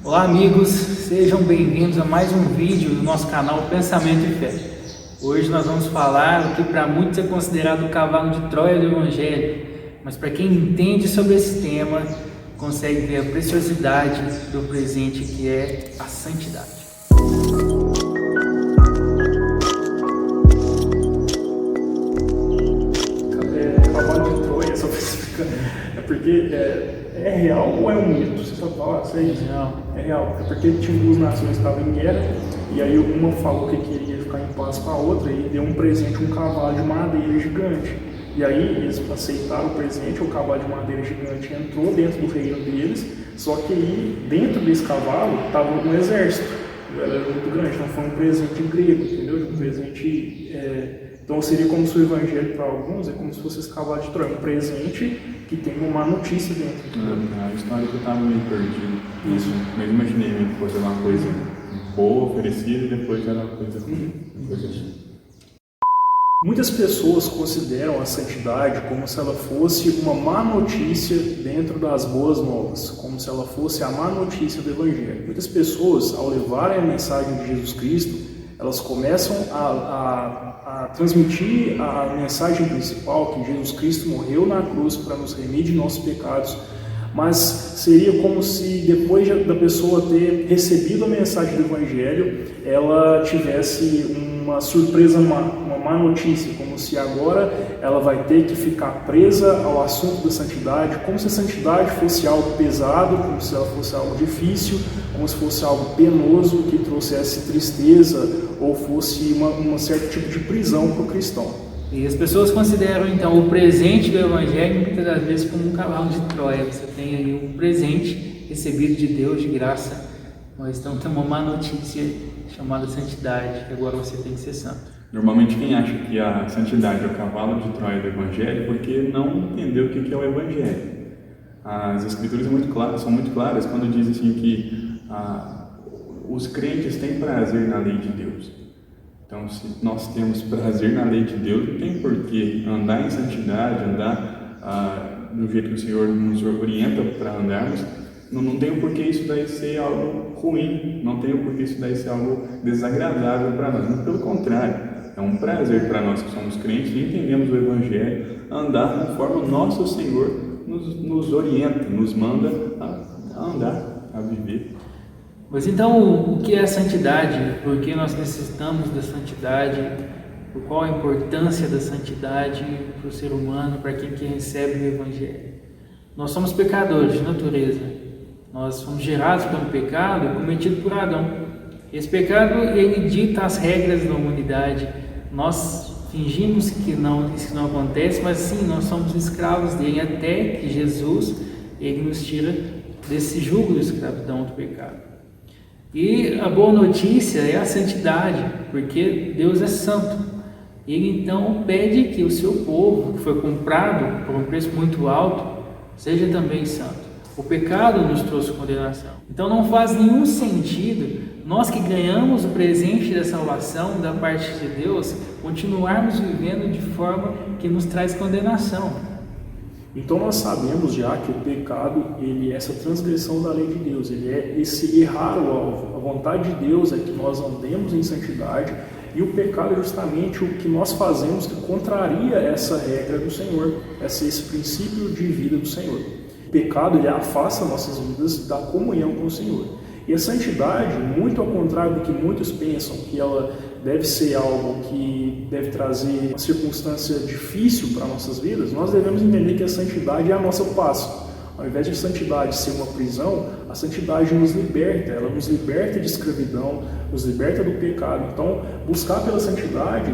Olá amigos, sejam bem-vindos a mais um vídeo do nosso canal Pensamento e Fé. Hoje nós vamos falar o que para muitos é considerado o cavalo de Troia do Evangelho, mas para quem entende sobre esse tema, consegue ver a preciosidade do presente que é a santidade. Cavalo de Troia, só especificando, porque é real ou é um mito? Você só fala, é real. É porque tinha duas nações que estavam em guerra, e aí uma falou que queria ficar em paz com a outra e deu um presente, um cavalo de madeira gigante. E aí eles aceitaram o presente, o cavalo de madeira gigante entrou dentro do reino deles, só que aí dentro desse cavalo estava um exército, era muito grande, então foi um presente grego, entendeu? Um presente... Então seria como se o evangelho para alguns é como se fosse esse cavalo de Troia, um presente que tem uma má notícia dentro. A história que eu estava meio perdido. Isso. Eu imaginei que fosse uma coisa boa, oferecida, e depois era uma coisa ruim. Muitas pessoas consideram a santidade como se ela fosse uma má notícia dentro das boas novas, como se ela fosse a má notícia do evangelho. Muitas pessoas, ao levarem a mensagem de Jesus Cristo, elas começam a transmitir a mensagem principal, que Jesus Cristo morreu na cruz para nos remir de nossos pecados, mas seria como se depois da pessoa ter recebido a mensagem do Evangelho, ela tivesse uma surpresa má, uma má notícia, como se agora ela vai ter que ficar presa ao assunto da santidade, como se a santidade fosse algo pesado, como se ela fosse algo difícil, como se fosse algo penoso que trouxesse tristeza ou fosse um certo tipo de prisão para o cristão. E as pessoas consideram então o presente do Evangelho muitas das vezes como um cavalo de Troia. Você tem aí um presente recebido de Deus de graça, mas então tem uma má notícia chamada santidade, que agora você tem que ser santo. Normalmente quem acha que a santidade é o cavalo de Troia do Evangelho porque não entendeu o que é o Evangelho. As Escrituras são muito claras quando dizem assim que os crentes têm prazer na lei de Deus. Então, se nós temos prazer na lei de Deus, não tem por que andar em santidade, andar do jeito que o Senhor nos orienta para andarmos. Não tem por que isso daí ser algo ruim, não tem por que isso daí ser algo desagradável para nós. Mas, pelo contrário, é um prazer para nós que somos crentes e entendemos o Evangelho, andar conforme o nosso Senhor nos orienta, nos manda a andar, a viver. Mas então, o que é a santidade? Por que nós necessitamos da santidade? Qual a importância da santidade para o ser humano, para quem que recebe o Evangelho? Nós somos pecadores de natureza. Nós fomos gerados pelo pecado cometido por Adão. Esse pecado, ele dita as regras da humanidade. Nós fingimos que isso não acontece, mas sim, nós somos escravos dele, até que Jesus ele nos tira desse jugo de escravidão do pecado. E a boa notícia é a santidade, porque Deus é santo. Ele então pede que o seu povo, que foi comprado por um preço muito alto, seja também santo. O pecado nos trouxe condenação. Então não faz nenhum sentido nós que ganhamos o presente da salvação da parte de Deus, continuarmos vivendo de forma que nos traz condenação. Então nós sabemos já que o pecado, ele é essa transgressão da lei de Deus, ele é esse errar o alvo. A vontade de Deus é que nós andemos em santidade, e o pecado é justamente o que nós fazemos que contraria essa regra do Senhor, esse princípio de vida do Senhor. O pecado, ele afasta nossas vidas da comunhão com o Senhor. E a santidade, muito ao contrário do que muitos pensam, que ela deve ser algo que deve trazer uma circunstância difícil para nossas vidas, nós devemos entender que a santidade é a nossa paz. Ao invés de a santidade ser uma prisão, a santidade nos liberta, ela nos liberta de escravidão, nos liberta do pecado. Então, buscar pela santidade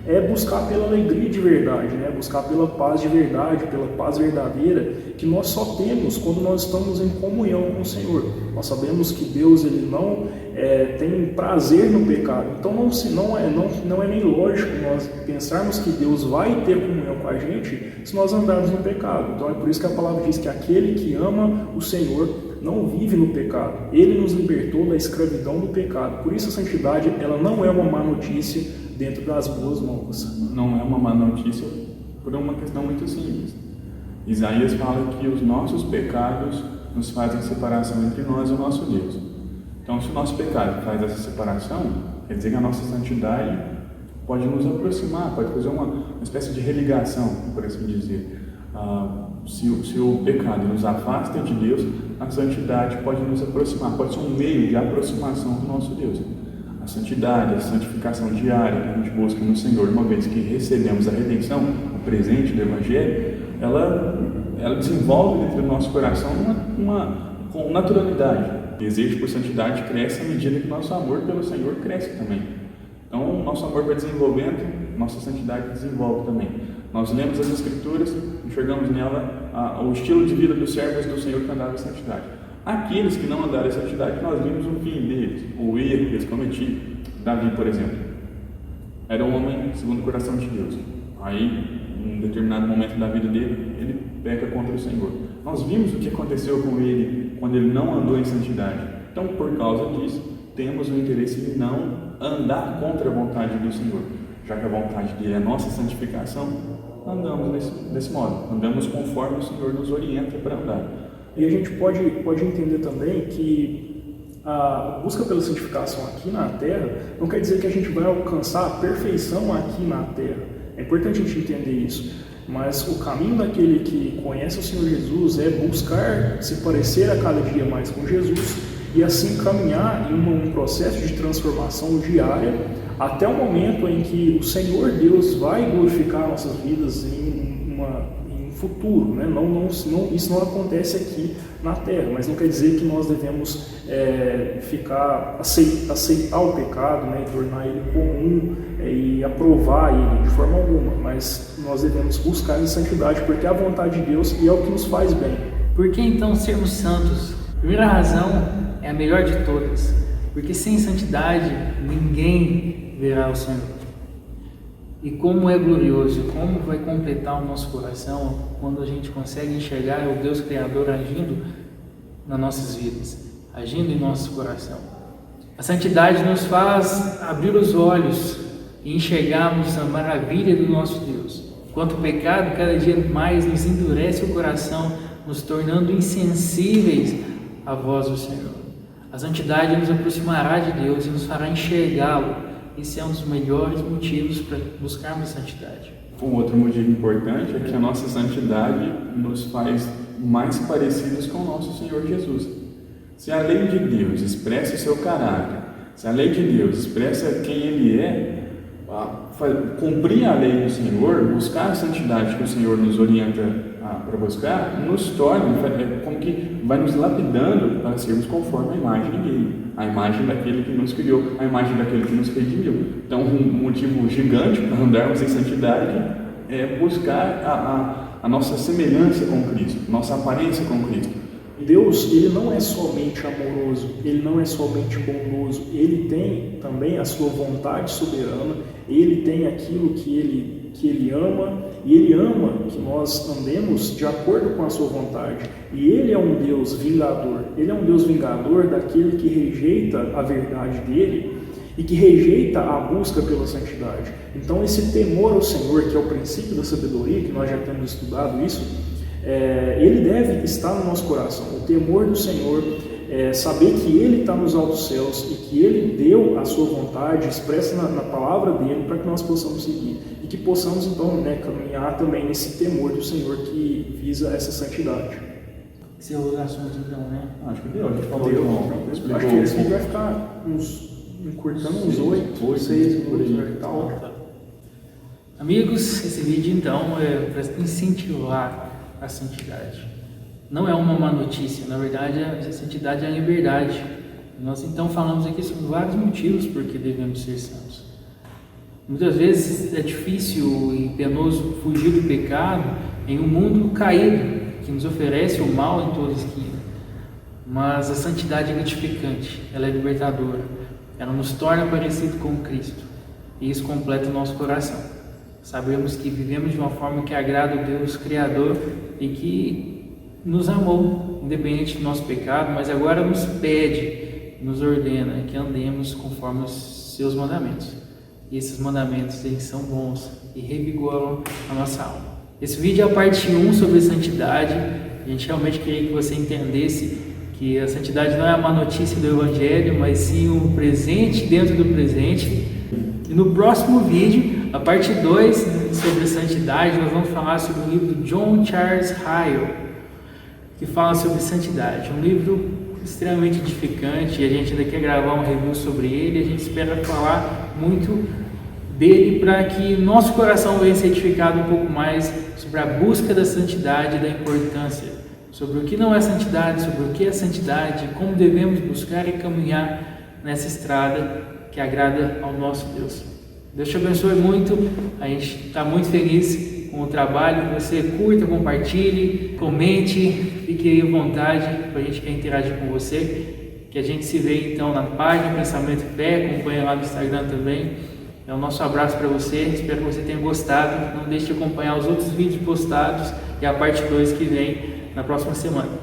é buscar pela alegria de verdade, né? Buscar pela paz de verdade, pela paz verdadeira, que nós só temos quando nós estamos em comunhão com o Senhor. Nós sabemos que Deus ele não tem prazer no pecado, então não é nem lógico nós pensarmos que Deus vai ter comunhão com a gente se nós andarmos no pecado. Então é por isso que a palavra diz que aquele que ama o Senhor não vive no pecado. Ele nos libertou da escravidão do pecado. Por isso a santidade ela não é uma má notícia dentro das boas novas. Não é uma má notícia por uma questão muito simples. Isaías fala que os nossos pecados nos fazem separação entre nós e o nosso Deus. Então, se o nosso pecado faz essa separação, quer dizer que a nossa santidade pode nos aproximar, pode fazer uma espécie de religação, por assim dizer. Se o pecado nos afasta de Deus, a santidade pode nos aproximar, pode ser um meio de aproximação do nosso Deus. A santidade, a santificação diária que a gente busca no Senhor, uma vez que recebemos a redenção, o presente do Evangelho, ela desenvolve dentro do nosso coração com naturalidade. O desejo por santidade cresce à medida que nosso amor pelo Senhor cresce também. Então, nosso amor vai desenvolvendo, nossa santidade desenvolve também. Nós lemos as Escrituras, enxergamos nela o estilo de vida dos servos do Senhor que andavam em santidade. Aqueles que não andaram em santidade, nós vimos o fim deles, o erro que eles cometiam. Davi, por exemplo, era um homem segundo o coração de Deus. Aí, em um determinado momento da vida dele, ele peca contra o Senhor. Nós vimos o que aconteceu com ele quando ele não andou em santidade. Então, por causa disso, temos o interesse em não andar contra a vontade do Senhor. Já que a vontade dele é a nossa santificação, andamos desse modo. Andamos conforme o Senhor nos orienta para andar. E a gente pode entender também que a busca pela santificação aqui na Terra não quer dizer que a gente vai alcançar a perfeição aqui na Terra. É importante a gente entender isso. Mas o caminho daquele que conhece o Senhor Jesus é buscar se parecer a cada dia mais com Jesus e assim caminhar em um processo de transformação diária até o momento em que o Senhor Deus vai glorificar nossas vidas em futuro, né? Isso não acontece aqui na Terra, mas não quer dizer que nós devemos aceitar o pecado, né? E tornar ele comum e aprovar ele de forma alguma, mas nós devemos buscar em santidade, porque é a vontade de Deus e é o que nos faz bem. Por que então sermos santos? A primeira razão é a melhor de todas, porque sem santidade ninguém verá o Senhor. E como é glorioso, como vai completar o nosso coração quando a gente consegue enxergar o Deus Criador agindo nas nossas vidas, agindo em nosso coração. A santidade nos faz abrir os olhos e enxergarmos a maravilha do nosso Deus. Enquanto o pecado cada dia mais nos endurece o coração, nos tornando insensíveis à voz do Senhor. A santidade nos aproximará de Deus e nos fará enxergá-lo. Esse é um dos melhores motivos para buscarmos santidade. Um outro motivo importante é que a nossa santidade nos faz mais parecidos com o nosso Senhor Jesus. Se a lei de Deus expressa o seu caráter, se a lei de Deus expressa quem Ele é, cumprir a lei do Senhor, buscar a santidade que o Senhor nos orienta para buscar, nos torna, como que vai nos lapidando para sermos conforme a imagem dele, a imagem daquele que nos criou, a imagem daquele que nos redimiu. Então, um motivo gigante para andarmos em santidade é buscar a nossa semelhança com Cristo, nossa aparência com Cristo. Deus, Ele não é somente amoroso, Ele não é somente bondoso, Ele tem também a sua vontade soberana, Ele tem aquilo que Ele ama, e Ele ama que nós andemos de acordo com a sua vontade. E Ele é um Deus vingador, Ele é um Deus vingador daquele que rejeita a verdade dEle e que rejeita a busca pela santidade. Então esse temor ao Senhor, que é o princípio da sabedoria, que nós já temos estudado isso, ele deve estar no nosso coração. O temor do Senhor, saber que Ele está nos altos céus e que Ele deu a sua vontade expressa na palavra dEle para que nós possamos seguir e que possamos então caminhar também nesse temor do Senhor que visa essa santidade. Esse é o assunto então, né? Acho que deu, a gente falou Acho que esse vídeo vai ficar encurtando uns 8, 6 minutos e tal. Amigos, esse vídeo então é para incentivar a santidade. Não é uma má notícia, na verdade a santidade é a liberdade. Nós então falamos aqui sobre vários motivos por que devemos ser santos. Muitas vezes é difícil e penoso fugir do pecado em um mundo caído, que nos oferece o mal em toda esquina. Mas a santidade é gratificante, ela é libertadora, ela nos torna parecido com Cristo e isso completa o nosso coração. Sabemos que vivemos de uma forma que agrada o Deus Criador e que nos amou, independente do nosso pecado, mas agora nos pede, nos ordena que andemos conforme os seus mandamentos. E esses mandamentos eles são bons e revigoram a nossa alma. Esse vídeo é a parte 1 sobre santidade. A gente realmente queria que você entendesse que a santidade não é uma notícia do Evangelho, mas sim um presente dentro do presente. E no próximo vídeo, a parte 2 sobre santidade, nós vamos falar sobre o livro de John Charles Ryle, que fala sobre santidade. Um livro extremamente edificante e a gente ainda quer gravar um review sobre ele. A gente espera falar muito dele para que nosso coração venha ser edificado um pouco mais sobre a busca da santidade e da importância, sobre o que não é santidade, sobre o que é santidade, como devemos buscar e caminhar nessa estrada que agrada ao nosso Deus. Deus te abençoe muito, a gente está muito feliz com o trabalho, você curta, compartilhe, comente, fique aí à vontade para a gente quer interagir com você, que a gente se vê então na página Pensamento e Fé, acompanha lá no Instagram também. É o nosso abraço para você, espero que você tenha gostado, não deixe de acompanhar os outros vídeos postados e a parte 2 que vem na próxima semana.